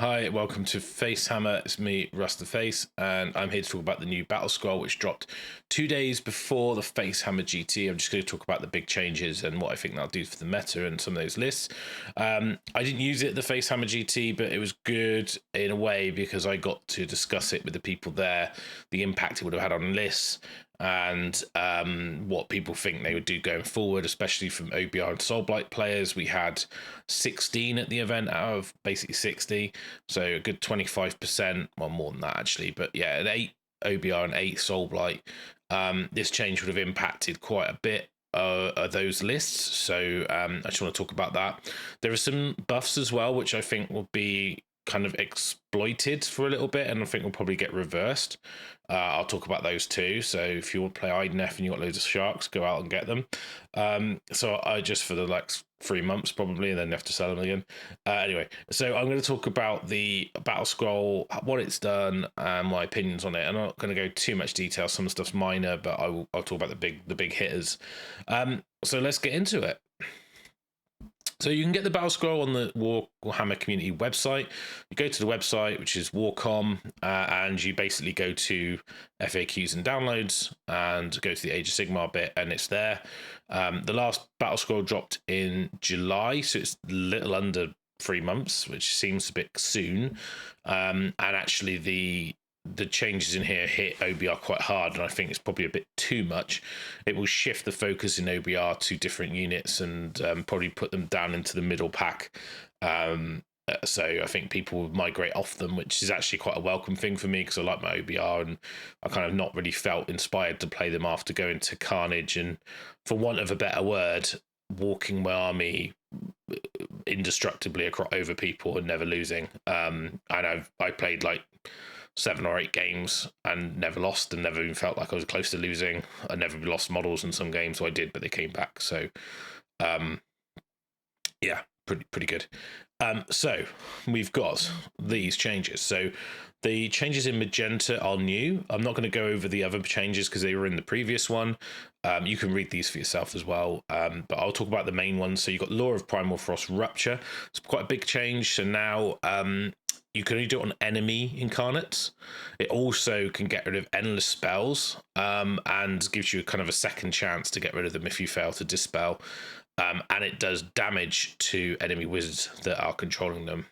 Hi, welcome to FACEHAMMER. It's me, Russ the Face, and I'm here to talk about the new Battlescroll, which dropped 2 days before the FACEHAMMER GT. I'm just going to talk about the big changes and what I think that'll do for the meta and some of those lists. I didn't use it, the FACEHAMMER GT, but it was good in a way because I got to discuss it with the people there, the impact it would have had on lists, and what people think they would do going forward, especially from OBR and Soulblight players. We had 16 at the event out of basically 60, so a good 25%, well, more than that actually, but yeah, an 8 OBR and 8 Soulblight. This change would have impacted quite a bit of those lists, so I just want to talk about that. There are some buffs as well, which I think will be kind of exploited for a little bit, and I think will probably get reversed. I'll talk about those too. So if you want to play IDNF and you got loads of sharks, go out and get them. So I just for the like 3 months probably, and then you have to sell them again. Anyway, so I'm going to talk about the Battlescroll, what it's done, and my opinions on it. I'm not going to go too much detail. Some stuff's minor, but I'll talk about the big hitters. So let's get into it. So you can get the Battlescroll on the Warhammer community website. You go to the website, which is Warcom, and you basically go to FAQs and downloads and go to the Age of Sigmar bit, and it's there. The last Battlescroll dropped in July, so it's a little under 3 months, which seems a bit soon. And actually the changes in here hit OBR quite hard, and I think it's probably a bit too much. It will shift the focus in OBR to different units and probably put them down into the middle pack. So I think people will migrate off them, which is actually quite a welcome thing for me because I like my OBR, and I kind of not really felt inspired to play them after going to Carnage and, for want of a better word, walking my army indestructibly over people and never losing. And I played like 7 or 8 games and never lost, and never even felt like I was close to losing. I never lost models in some games, so I did, but they came back. So yeah, pretty good. So we've got these changes. So the changes in Magenta are new. I'm not going to go over the other changes because they were in the previous one. You can read these for yourself as well, but I'll talk about the main ones. So you've got Law of Primal Frost Rupture. It's quite a big change. So now you can only do it on enemy incarnates. It also can get rid of endless spells, and gives you kind of a second chance to get rid of them if you fail to dispel. And it does damage to enemy wizards that are controlling them.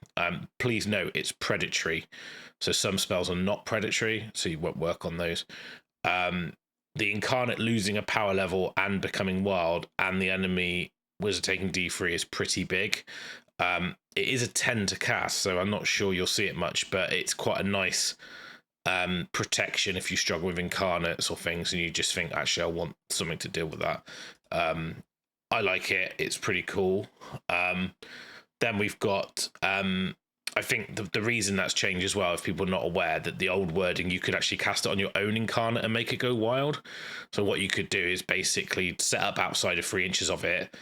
Please note it's predatory, so some spells are not predatory, so you won't work on those. The incarnate losing a power level and becoming wild, and the enemy wizard taking D3 is pretty big. It is a 10 to cast, so I'm not sure you'll see it much, but it's quite a nice protection if you struggle with incarnates or things and you just think, actually, I want something to deal with that. I like it. It's pretty cool. Then we've got, I think the reason that's changed as well, if people are not aware, that the old wording, you could actually cast it on your own incarnate and make it go wild. So what you could do is basically set up outside of 3 inches of it,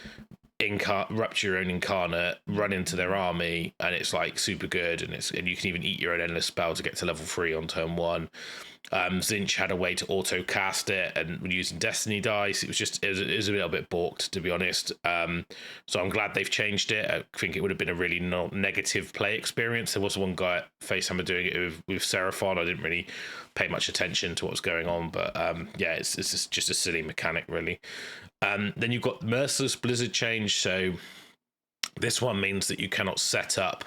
rupture your own incarnate, run into their army, and it's like super good, and you can even eat your own endless spell to get to level 3 on turn 1. Zinch had a way to auto cast it, and when using Destiny dice, it was a little bit balked, to be honest. So I'm glad they've changed it. I think it would have been a really negative play experience. There was one guy at FaceHammer doing it with Seraphon. I didn't really pay much attention to what was going on, but yeah, it's just a silly mechanic, really. Then you've got Merciless Blizzard change. So this one means that you cannot set up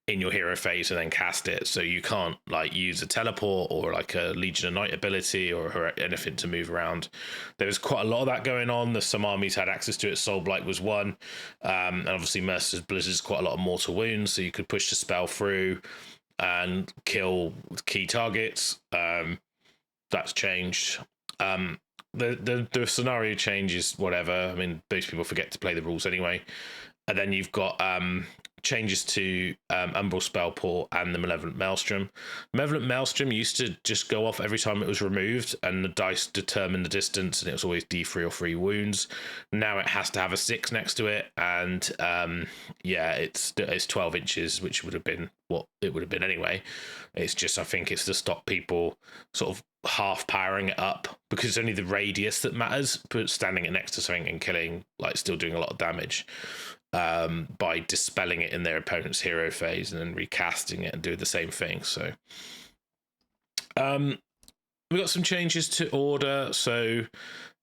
in your hero phase and then cast it, so you can't like use a teleport or like a Legion of Night ability or anything to move around. There was quite a lot of that going on. Some armies had access to it. Soulblight was one, and obviously Merciless Blizzard is quite a lot of mortal wounds, so you could push the spell through and kill key targets. That's changed. The scenario changes, whatever. I mean, most people forget to play the rules anyway. And then you've got changes to Umbral Spellport and the Malevolent Maelstrom. Malevolent Maelstrom used to just go off every time it was removed, and the dice determined the distance, and it was always D3 or 3 wounds. Now it has to have a 6 next to it, and yeah, it's 12 inches, which would have been what it would have been anyway. It's just, I think it's to stop people sort of half powering it up, because it's only the radius that matters, but standing it next to something and killing, like, still doing a lot of damage. by dispelling it in their opponent's hero phase and then recasting it and doing the same thing. So we've got some changes to order. So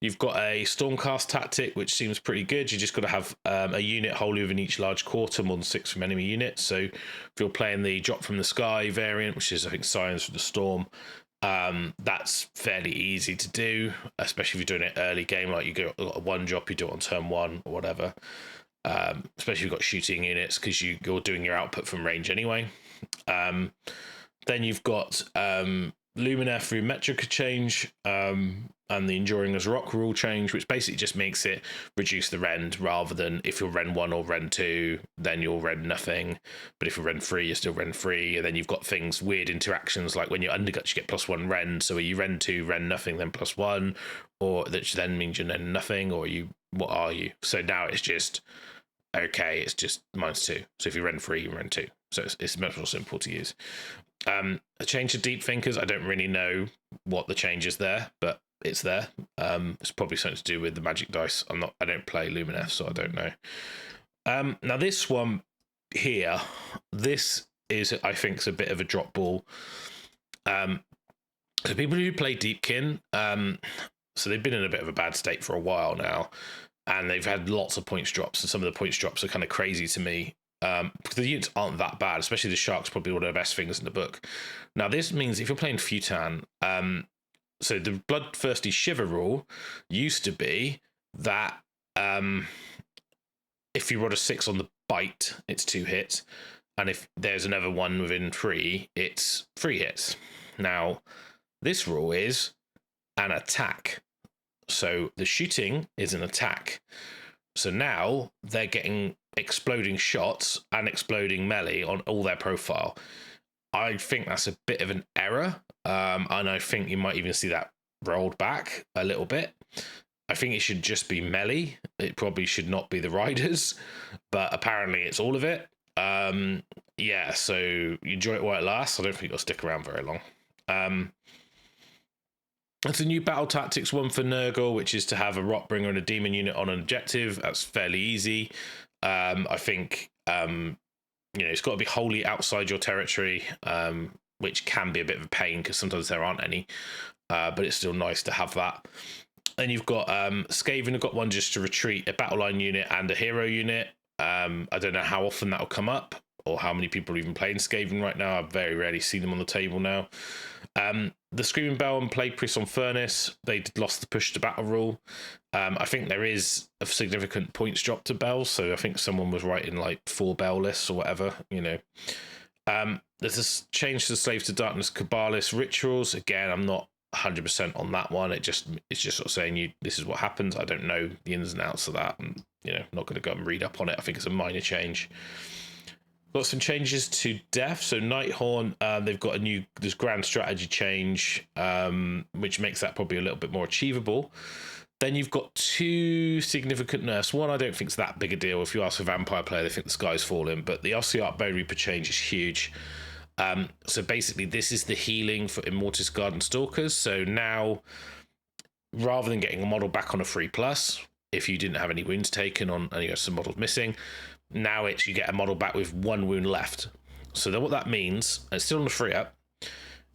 you've got a Stormcast tactic, which seems pretty good. You just got to have a unit wholly within each large quarter, more than 6 from enemy units. So if you're playing the Drop from the Sky variant, which is, I think, Scions for the Storm, that's fairly easy to do, especially if you're doing it early game, like you got a 1-drop, you do it on turn 1 or whatever. Especially if you've got shooting units, because you're doing your output from range anyway. Then you've got Luminaire through Metrica change, and the Enduring as Rock rule change, which basically just makes it reduce the rend, rather than if you're rend 1 or rend 2, then you'll rend nothing. But if you're rend 3, you're still rend 3. And then you've got things, weird interactions, like when you're underguts, you get +1 rend. So are you rend 2, rend nothing, then +1, or that then means you're rend nothing, or what are you? So now it's just, okay, it's just -2. So if you rend 3, you rend 2. So it's much more simple to use. A change to Deep Thinkers, I don't really know what the change is there, but it's there. It's probably something to do with the magic dice. I don't play Luminaire, so I don't know. Now this one here, this is, I think, is a bit of a drop ball. So people who play Deepkin, so they've been in a bit of a bad state for a while now, and they've had lots of points drops, and some of the points drops are kind of crazy to me. Because the units aren't that bad, especially the Shark's probably one of the best things in the book. Now, this means if you're playing Futan, so the Bloodthirsty Shiver rule used to be that if you roll a 6 on the bite, it's 2 hits, and if there's another one within 3, it's 3 hits. Now, this rule is an attack. So the shooting is an attack. So now they're getting exploding shots and exploding melee on all their profile. I think that's a bit of an error, and I think you might even see that rolled back a little bit. I think it should just be melee. It probably should not be the riders, but apparently it's all of it. Yeah, so you enjoy it while it lasts. I don't think it'll stick around very long. It's a new battle tactics one for Nurgle, which is to have a Rotbringer and a Demon unit on an objective. That's fairly easy. I think it's got to be wholly outside your territory, which can be a bit of a pain because sometimes there aren't any, but it's still nice to have that. And you've got Skaven have got one just to retreat a battle line unit and a hero unit. I don't know how often that will come up or how many people are even playing Skaven right now. I've very rarely seen them on the table now. The Screaming Bell and Plague Priest on Furnace, they lost the push to battle rule. I think there is a significant points drop to bells, so I think someone was writing like 4 bell lists or whatever, There's this change to the Slaves to Darkness Cabalists rituals. Again, I'm not 100% on that one. It's just sort of saying this is what happens. I don't know the ins and outs of that, and not going to go and read up on it. I think it's a minor change. Got some changes to Death. So Nighthorn, they've got this grand strategy change, which makes that probably a little bit more achievable. Then you've got 2 significant nerfs. One I don't think is that big a deal. If you ask a Vampire player, they think the sky's falling. But the Ossiarch Bone Reaper change is huge. So basically, this is the healing for Immortis Guard and Stalkers. So now, rather than getting a model back on a 3+, if you didn't have any wounds taken on and you have some models missing, now you get a model back with 1 wound left. So then what that means, and it's still on the free up,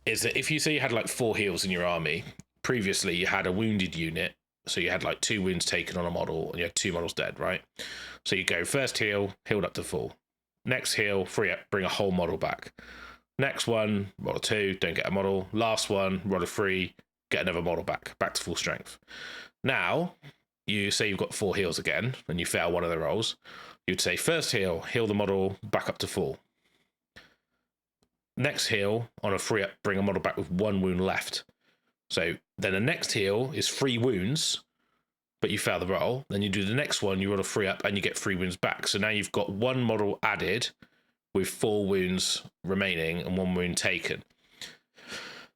is that if you say you had like 4 heals in your army, previously you had a wounded unit, so you had like 2 wounds taken on a model and you had 2 models dead, right? So you go first heal, healed up to full. Next heal, free up, bring a whole model back. Next one, model 2, don't get a model. Last one, roll a 3, get another model back to full strength. Now, you say you've got 4 heals again and you fail one of the rolls. You'd say first heal the model back up to full. Next heal on a free up, bring a model back with 1 wound left. So then the next heal is 3 wounds, but you fail the roll. Then you do the next one, you roll a free up and you get 3 wounds back. So now you've got 1 model added with 4 wounds remaining and 1 wound taken.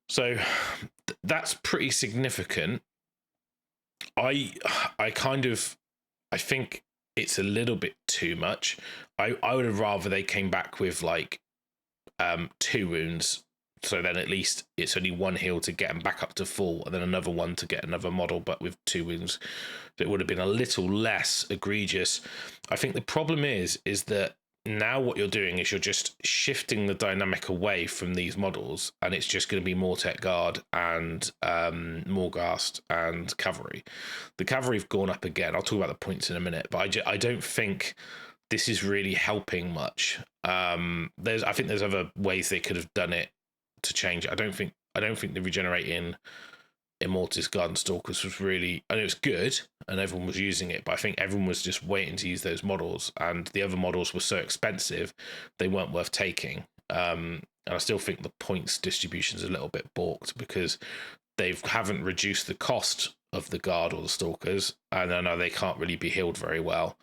So that's pretty significant. I think it's a little bit too much. I would have rather they came back with like 2 wounds So then at least it's only one heal to get them back up to full, and then another one to get another model, but with 2 wounds. So it would have been a little less egregious. I think the problem is that now what you're doing is you're just shifting the dynamic away from these models, and it's just going to be more tech guard and Morghast and cavalry. The cavalry have gone up again. I'll talk about the points in a minute, but I don't think this is really helping much. I think there's other ways they could have done it to change it. I don't think the regenerating Immortis Garden Stalkers was really, I know it's good and everyone was using it, but I think everyone was just waiting to use those models, and the other models were so expensive they weren't worth taking. And I still think the points distribution is a little bit balked because they haven't reduced the cost of the guard or the stalkers, and I know they can't really be healed very well.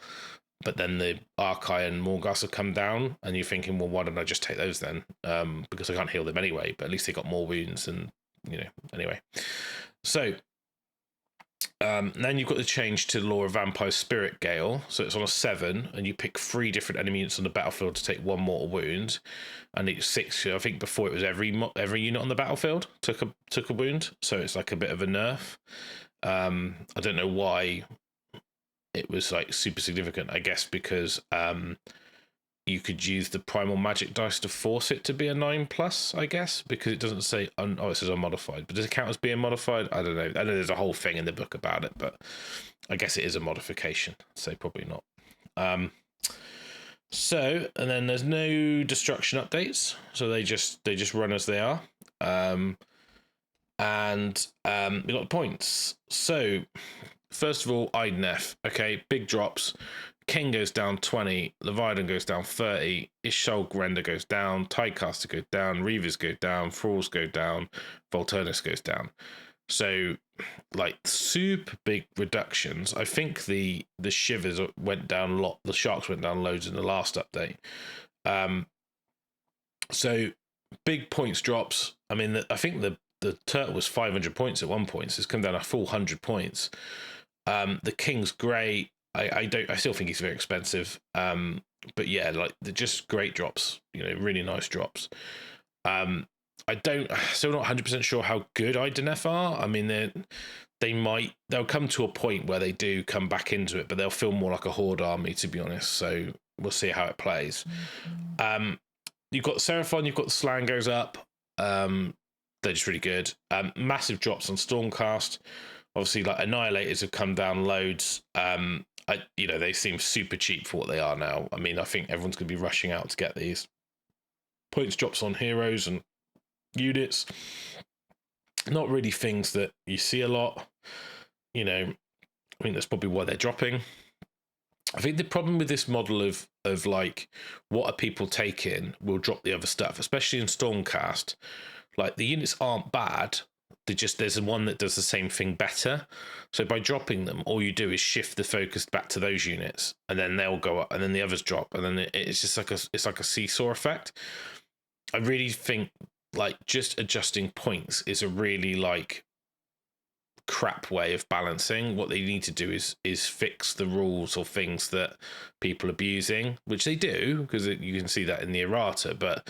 But then the Archai and Morghast have come down, and you're thinking, well, why don't I just take those then? Because I can't heal them anyway, but at least they got more wounds, and, you know, anyway. So, then you've got the change to the Law of Vampire Spirit Gale. So it's on a 7, and you pick 3 different enemy units on the battlefield to take 1 mortal wound. And it's 6, I think before it was every unit on the battlefield took a wound. So it's like a bit of a nerf. I don't know why it was like super significant. I guess because you could use the primal magic dice to force it to be a 9+, I guess, because it doesn't say it says unmodified, but does it count as being modified? I don't know. I know there's a whole thing in the book about it, but I guess it is a modification, so probably not. So, and then there's no destruction updates, so they just run as they are. And we got the points. So first of all, IDNF. Okay, big drops. King goes down 20, Leviathan goes down 30, Ishol Render goes down, Tidecaster goes down, Reavers go down, Thralls go down, Volturnus goes down. So, like, super big reductions. I think the Shivers went down a lot, the Sharks went down loads in the last update. So, big points drops. I mean, I think the Turtle was 500 points at one point, so it's come down a full 100 points. The King's great. I still think he's very expensive. But yeah, like they're just great drops, you know, really nice drops. Still not 100% sure how good IDNF are. I mean, they'll come to a point where they do come back into it, but they'll feel more like a horde army, to be honest. So we'll see how it plays. You've got Seraphon, you've got the Slang goes up. They're just really good. Massive drops on Stormcast. Obviously, like Annihilators have come down loads. They seem super cheap for what they are now. I mean, I think everyone's going to be rushing out to get these. Points drops on heroes and units. Not really things that you see a lot. You know, I think that's probably why they're dropping. I think the problem with this model of like, what are people taking will drop the other stuff, especially in Stormcast. Like, the units aren't bad. There's one that does the same thing better. So by dropping them, all you do is shift the focus back to those units, and then they'll go up, and then the others drop, and then it's just like a seesaw effect. I really think like just adjusting points is a really like crap way of balancing. What they need to do is fix the rules or things that people are abusing, which they do, because you can see that in the errata, but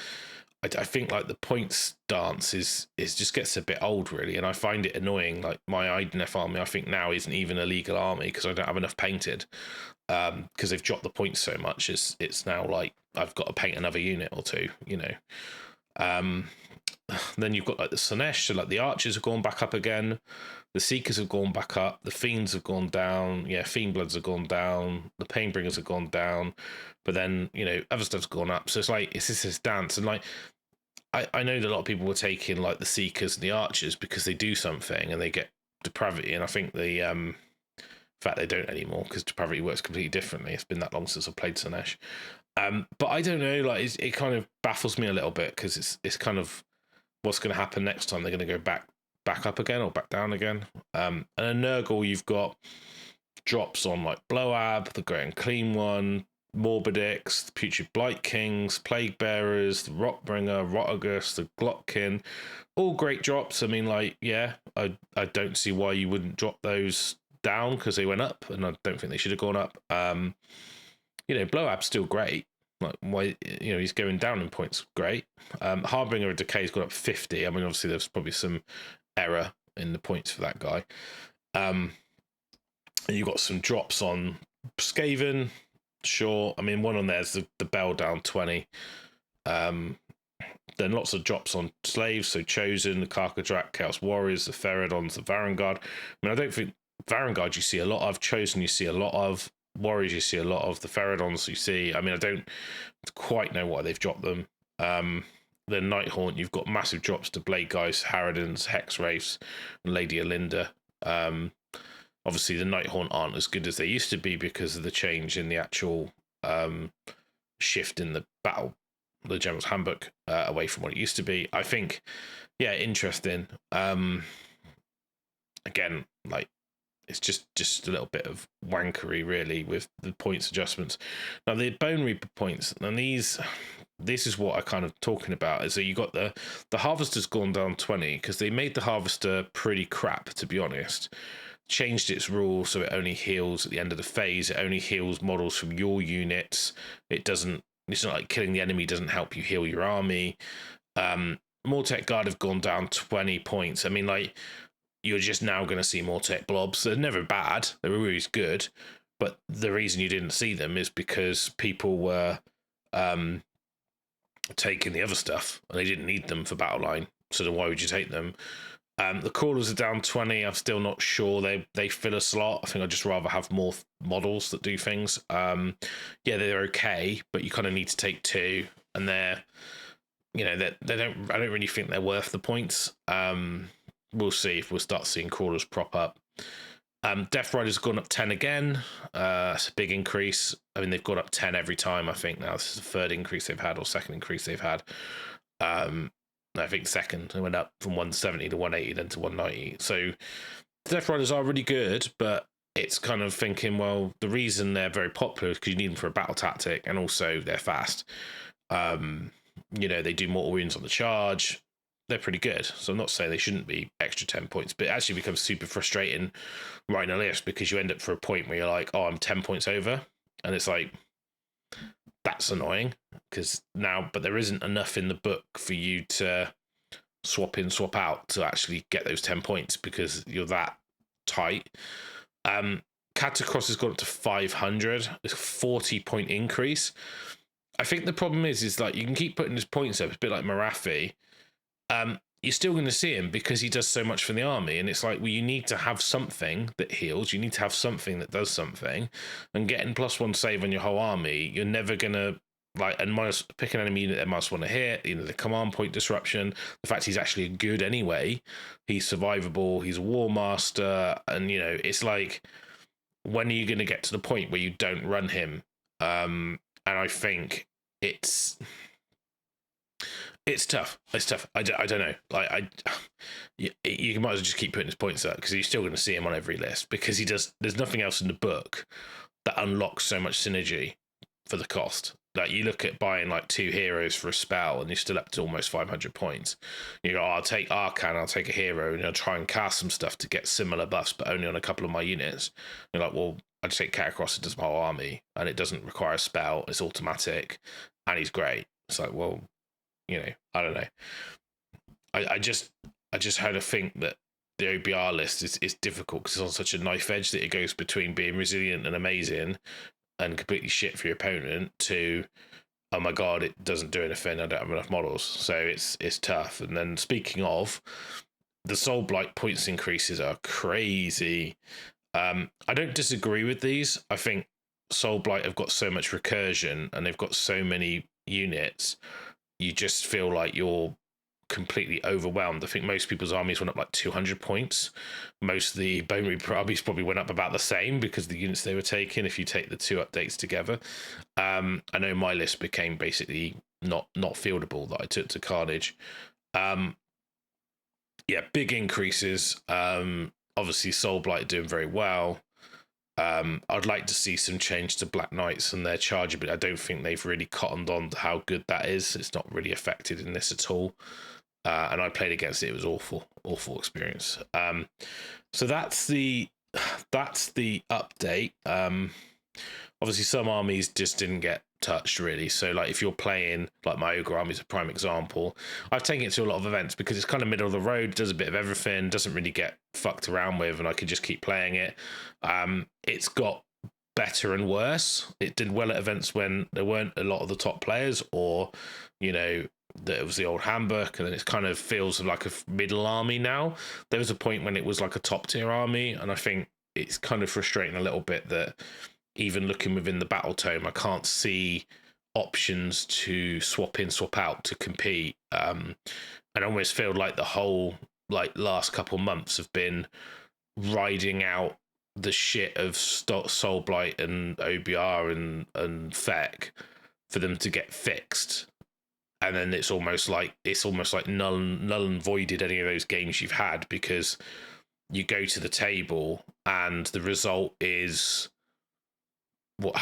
I think like the points dance is just gets a bit old, really, and I find it annoying. Like, my IDNF army, I think now isn't even a legal army because I don't have enough painted, because they've dropped the points so much. It's now like I've got to paint another unit or two, you know. Then you've got like the Slanesh, so like the Archers have gone back up again, the Seekers have gone back up, the Fiends have gone down, yeah, Fiendbloods have gone down, the Painbringers have gone down, but then, you know, other stuff's gone up. So it's like, it's just this dance. And like, I know that a lot of people were taking like the Seekers and the Archers because they do something and they get depravity, and I think in fact they don't anymore because depravity works completely differently. It's been that long since I've played Slanesh. But I don't know, like it kind of baffles me a little bit because it's kind of what's going to happen next time. They're going to go back up again or back down again. And a Nurgle, you've got drops on like Bloab, the Great and Clean One, Morbidix, the Putrid Blight Kings, Plague Bearers, the Rotbringer, Rotagus, the Glotkin, all great drops. I mean, like, yeah, I don't see why you wouldn't drop those down because they went up, and I don't think they should have gone up. You know, Bloab's still great. Like, why, you know, he's going down in points. Great. Harbinger of Decay's got up 50. I mean, obviously there's probably some error in the points for that guy. And you got some drops on Skaven. Sure. I mean, one on there's the Bell down 20. Then lots of drops on slaves, so Chosen, the Karkadrak, Chaos Warriors, the Feridons, the Varangard. I mean, I don't think Varangard you see a lot of, Chosen you see a lot of, Warriors you see a lot of, the Feridons you see. I mean, I don't quite know why they've dropped them. The Nighthaunt, you've got massive drops to Blade Guys, Harridans, Hex Wraiths, and Lady Alinda. Obviously, the Nighthaunt aren't as good as they used to be because of the change in the actual shift in the battle, the General's Handbook, away from what it used to be. I think, yeah, interesting. Again, like, it's just a little bit of wankery, really, with the points adjustments. Now, the Bone Reaper points, and this is what I kind of talking about, is that you got the Harvester's gone down 20, because they made the Harvester pretty crap, to be honest. Changed its rule so it only heals at the end of the phase. It only heals models from your units. It's not like killing the enemy doesn't help you heal your army. Mortec Guard have gone down 20 points. I mean, like, you're just now going to see Mortec Blobs. They're never bad. They were always good. But the reason you didn't see them is because people were taking the other stuff and they didn't need them for battle line. So then why would you take them? The Crawlers are down 20. I'm still not sure they fill a slot. I think I'd just rather have more models that do things. Yeah, they're okay, but you kind of need to take two, and they're, you know, they don't. I don't really think they're worth the points. We'll see if we'll start seeing Crawlers prop up. Death Rider's gone up 10 again. It's a big increase. I mean, they've gone up 10 every time. I think now this is the third increase they've had, or second increase they've had. I think second, it went up from 170 to 180, then to 190. So Death Riders are really good, but it's kind of thinking, well, the reason they're very popular is because you need them for a battle tactic, and also they're fast. You know, they do mortal wounds on the charge. They're pretty good. So I'm not saying they shouldn't be extra 10 points, but it actually becomes super frustrating writing a list because you end up for a point where you're like, oh, I'm 10 points over. And it's like, that's annoying because now, but there isn't enough in the book for you to swap in, swap out to actually get those 10 points because you're that tight. Catacross has gone up to 500. It's a 40-point increase. I think the problem is like you can keep putting his points up. It's a bit like Marathi. You're still going to see him because he does so much for the army, and it's like, well, you need to have something that heals. You need to have something that does something, and getting +1 save on your whole army, you're never going to like, and pick an enemy unit that must want to hit. You know, the command point disruption, the fact he's actually good anyway, he's survivable, he's a war master, and you know, it's like, when are you going to get to the point where you don't run him? And I think it's tough. It's tough. I don't know. Like, you might as well just keep putting his points up because you're still going to see him on every list because he does. There's nothing else in the book that unlocks so much synergy for the cost. Like, you look at buying like 2 heroes for a spell and you're still up to almost 500 points. You go, oh, I'll take Arcan, I'll take a hero, and I'll try and cast some stuff to get similar buffs, but only on a couple of my units. You're like, well, I just take Catacross, it does my whole army, and it doesn't require a spell, it's automatic, and he's great. It's like, well, you know, I don't know. I just had to think that the OBR list is difficult because it's on such a knife edge that it goes between being resilient and amazing and completely shit for your opponent to, oh my god, it doesn't do anything, I don't have enough models. So it's tough. And then speaking of, the Soulblight points increases are crazy. I don't disagree with these. I think Soulblight have got so much recursion and they've got so many units, you just feel like you're completely overwhelmed. I think most people's armies went up like 200 points. Most of the Bone Reaper armies probably went up about the same because of the units they were taking if you take the 2 updates together. I know my list became basically not fieldable that I took to Carnage. Yeah, big increases. Obviously Soulblight doing very well. I'd like to see some change to Black Knights and their charger, but I don't think they've really cottoned on to how good that is. It's not really affected in this at all. And I played against it. It was awful experience. So that's the update. Obviously some armies just didn't get touched really. So like if you're playing like my ogre army is a prime example, I've taken it to a lot of events because it's kind of middle of the road, does a bit of everything, doesn't really get fucked around with, and I could just keep playing it. It's got better and worse. It did well at events when there weren't a lot of the top players, or you know, that it was the old handbook, and then it kind of feels like a middle army now. There was a point when it was like a top tier army, and I think it's kind of frustrating a little bit that even looking within the battle tome, I can't see options to swap in, swap out to compete. And I almost feel like the whole like last couple months have been riding out the shit of Soulblight and OBR and FEC for them to get fixed. And then it's almost like null and voided any of those games you've had, because you go to the table and the result is what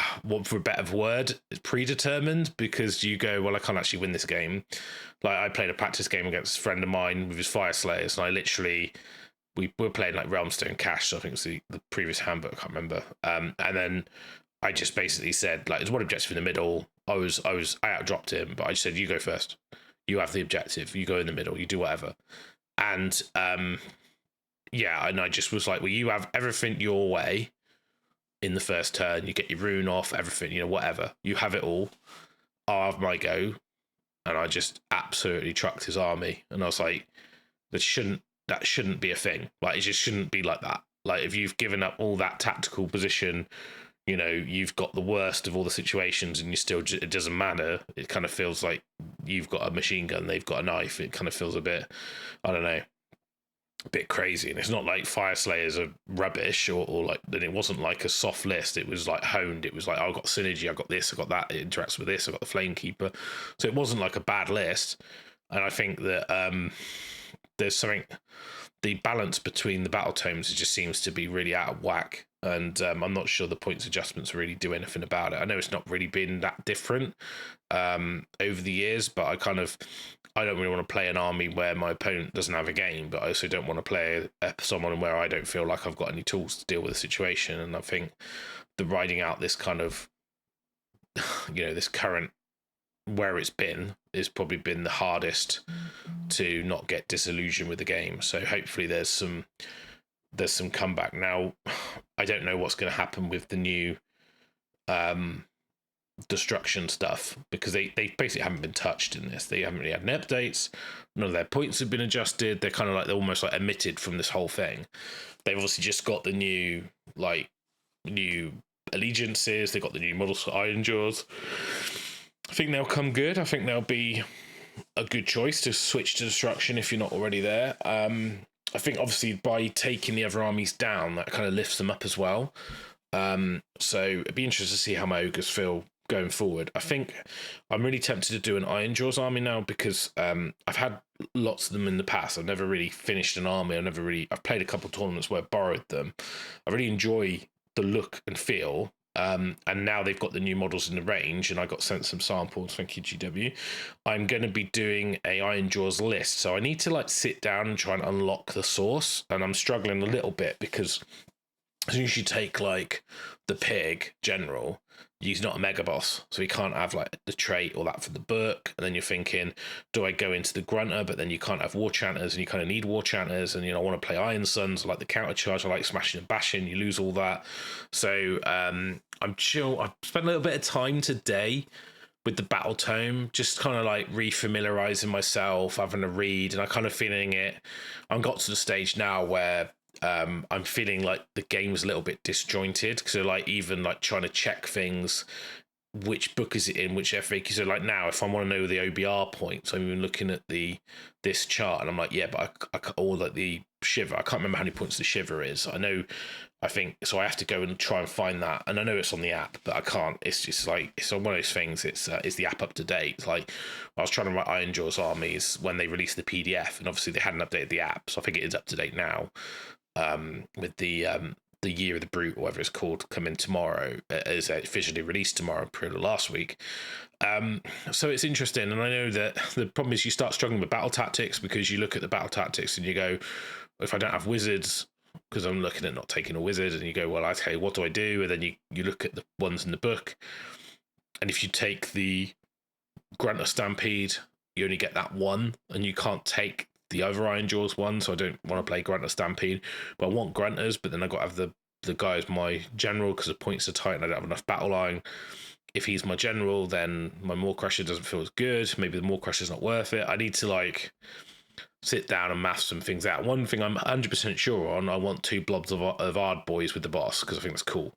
for a better word, is predetermined, because you go, well, I can't actually win this game. Like I played a practice game against a friend of mine with his Fire Slayers, and I literally we were playing like Realmstone Cash, so I think it was the previous handbook, I can't remember. And then I just basically said, like, there's one objective in the middle. I outdropped him, but I just said, you go first. You have the objective. You go in the middle. You do whatever. And yeah, and I just was like, well, you have everything your way in the first turn. You get your rune off, everything, you know, whatever. You have it all. I'll have my go. And I just absolutely trucked his army. And I was like, that shouldn't be a thing. Like, it just shouldn't be like that. Like, if you've given up all that tactical position, you know, you've got the worst of all the situations, and you still, it doesn't matter. It kind of feels like you've got a machine gun, they've got a knife. It kind of feels a bit, I don't know, a bit crazy. And it's not like Fire Slayers are rubbish, or like, then it wasn't like a soft list. It was like honed. It was like, oh, I've got synergy, I've got this, I've got that, it interacts with this, I've got the Flamekeeper. So it wasn't like a bad list. And I think that there's something, the balance between the battle tomes just seems to be really out of whack. And I'm not sure the points adjustments really do anything about it. I know it's not really been that different over the years, but I don't really want to play an army where my opponent doesn't have a game, but I also don't want to play someone where I don't feel like I've got any tools to deal with the situation. And I think the riding out this kind of, you know, this current, where it's been, is probably been the hardest to not get disillusioned with the game. So hopefully there's some comeback. Now, I don't know what's going to happen with the new destruction stuff, because they basically haven't been touched in this. They haven't really had any updates. None of their points have been adjusted. They're kind of like, they're almost like omitted from this whole thing. They've obviously just got the new allegiances. They got the new models for Iron Jaws. I think they'll come good. I think they'll be a good choice to switch to destruction if you're not already there. I think obviously by taking the other armies down, that kind of lifts them up as well. So it'd be interesting to see how my ogres feel going forward. I think I'm really tempted to do an Iron Jaws army now, because I've had lots of them in the past. I've never really finished an army. I've played a couple of tournaments where I borrowed them. I really enjoy the look and feel. And now they've got the new models in the range, and I got sent some samples. Thank you, GW. I'm going to be doing a Iron Jaws list, so I need to like sit down and try and unlock the source, and I'm struggling a little bit, because as soon as you take like the pig general, he's not a mega boss, so he can't have like the trait or that for the book. And then you're thinking, do I go into the grunter? But then you can't have war chanters, and you kind of need war chanters. And, you know, I want to play Iron Suns, I like the counter charge, I like smashing and bashing. You lose all that. So I'm chill. I've spent a little bit of time today with the battle tome, just kind of like refamiliarizing myself, having a read, and I kind of feeling it. I've got to the stage now where I'm feeling like the game's a little bit disjointed, because like even like trying to check things, which book is it in, which FAQ. So like now, if I want to know the OBR points, I'm even looking at this chart, and I'm like, yeah, but or like the shiver, I can't remember how many points the shiver is. I think so. I have to go and try and find that, and I know it's on the app, but I can't. It's just like, it's one of those things. It's is the app up to date? It's like, I was trying to write Iron Jaws armies when they released the PDF, and obviously they hadn't updated the app, so I think it is up to date now. With the Year of the Brute, or whatever it's called, coming tomorrow, is officially released tomorrow, pretty last week. So it's interesting, and I know that the problem is you start struggling with battle tactics, because you look at the battle tactics and you go, if I don't have wizards, because I'm looking at not taking a wizard, and you go, well, okay, what do I do? And then you look at the ones in the book, And if you take the Grunter Stampede, you only get that one, and you can't take the other Iron Jaws one. So I don't want to play Grunter Stampede, but I want Grunters. But then I got to have the guy as my general because the points are tight and I don't have enough battle line. If he's my general, then my Maw Crusher doesn't feel as good. Maybe the Maw Crusher's not worth it. I need to like sit down and math some things out. One thing I'm 100% sure on, I want 2 blobs of Ard boys with the boss because I think that's cool.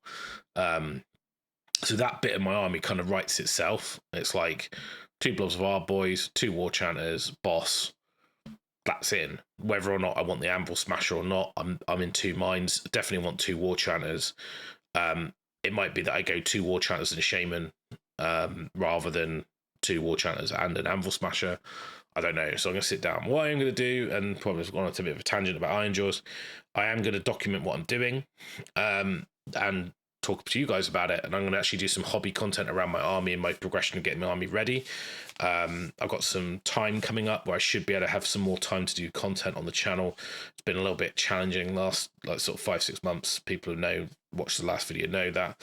So that bit of my army kind of writes itself. It's like 2 blobs of Ard boys, 2 war chanters, boss. That's in. Whether or not I want the Anvil Smasher or not, I'm in 2 minds. Definitely want 2 war chanters. It might be that I go 2 war chanters and a shaman rather than 2 war chanters and an Anvil Smasher. I don't know. So I'm going to sit down. What I'm going to do, and probably gone on to a bit of a tangent about Iron Jaws, I am going to document what I'm doing and talk to you guys about it. And I'm going to actually do some hobby content around my army and my progression of getting my army ready. I've got some time coming up where I should be able to have some more time to do content on the channel. It's been a little bit challenging last like sort of 5-6 months. People who watched the last video know that.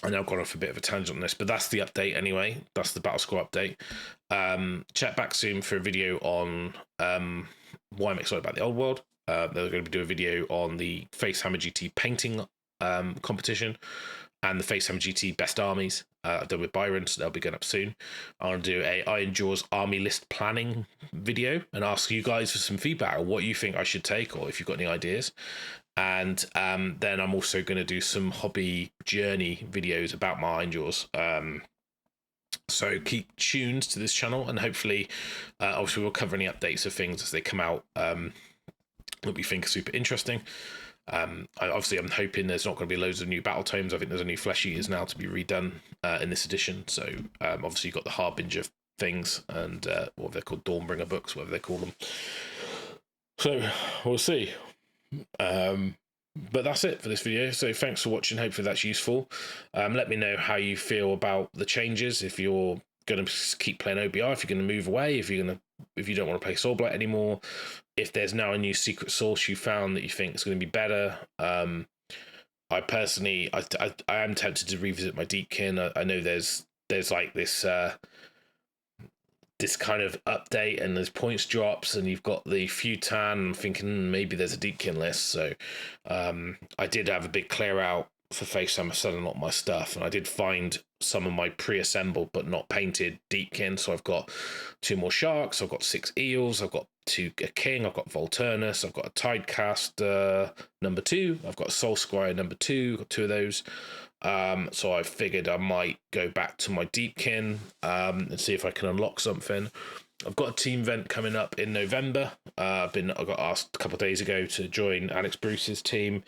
I know I've gone off a bit of a tangent on this, but that's the update anyway. That's the Battlescroll update. Check back soon for a video on why I'm excited about the old world. They're going to do a video on the FACEHAMMER GT painting competition and the FACEHAMMER GT best armies. I've done with Byron, so they'll be going up soon. I'm going to do a Iron Jaws army list planning video and ask you guys for some feedback on what you think I should take or if you've got any ideas. And then I'm also going to do some hobby journey videos about my Iron Jaws. So keep tuned to this channel, and hopefully, obviously, we'll cover any updates of things as they come out that we think are super interesting. I'm hoping there's not going to be loads of new battle tomes. I think there's a new Flesh Eaters now to be redone in this edition. So obviously, you've got the Harbinger things and what they're called, Dawnbringer books, whatever they call them. So we'll see. But that's it for this video. So thanks for watching. Hopefully that's useful. Let me know how you feel about the changes. If you're going to keep playing OBR, if you're going to move away, if you don't want to play Soulblight anymore, if there's now a new secret source you found that you think is going to be better. I personally, I am tempted to revisit my Deepkin. I know there's like this kind of update and there's points drops and you've got the Futan. I'm thinking maybe there's a Deepkin list. So I did have a big clear out for FACEHAMMER selling a lot of my stuff, and I did find some of my pre-assembled but not painted Deepkin. So I've got 2 more Sharks, I've got 6 Eels, I've got a King, I've got Volturnus, I've got a Tidecaster number 2, I've got a Soul Squire number 2, got 2 of those. So I figured I might go back to my Deepkin and see if I can unlock something. I've got a team event coming up in November. I got asked a couple of days ago to join Alex Bruce's team,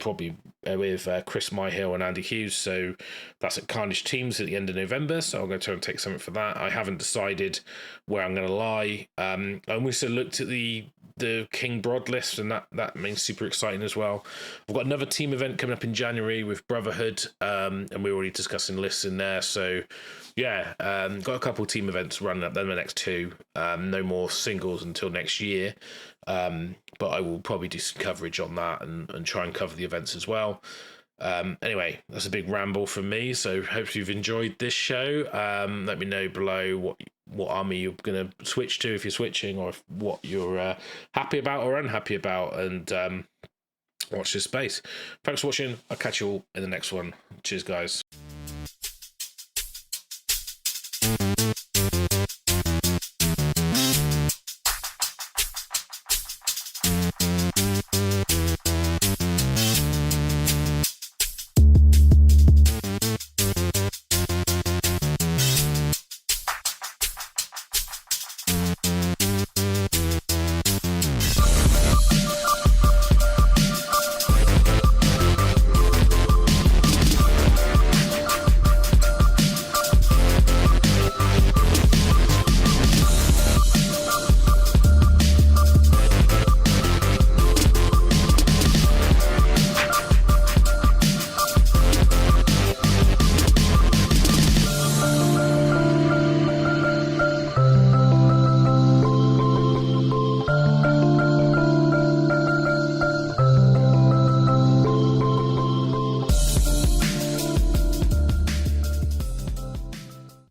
probably with Chris Myhill and Andy Hughes. So that's at Carnage Teams at the end of November. So I'm going to try and take something for that. I haven't decided where I'm going to lie. I also looked at the King Broad list, and that means super exciting as well. I've got another team event coming up in January with Brotherhood, and we're already discussing lists in there. So yeah, got a couple of team events running up. Then the next 2, no more singles until next year. But I will probably do some coverage on that and try and cover the events as well. Anyway, that's a big ramble from me. So hope you've enjoyed this show. Let me know below what army you're going to switch to if you're switching, or what you're happy about or unhappy about, and watch this space. Thanks for watching. I'll catch you all in the next one. Cheers, guys.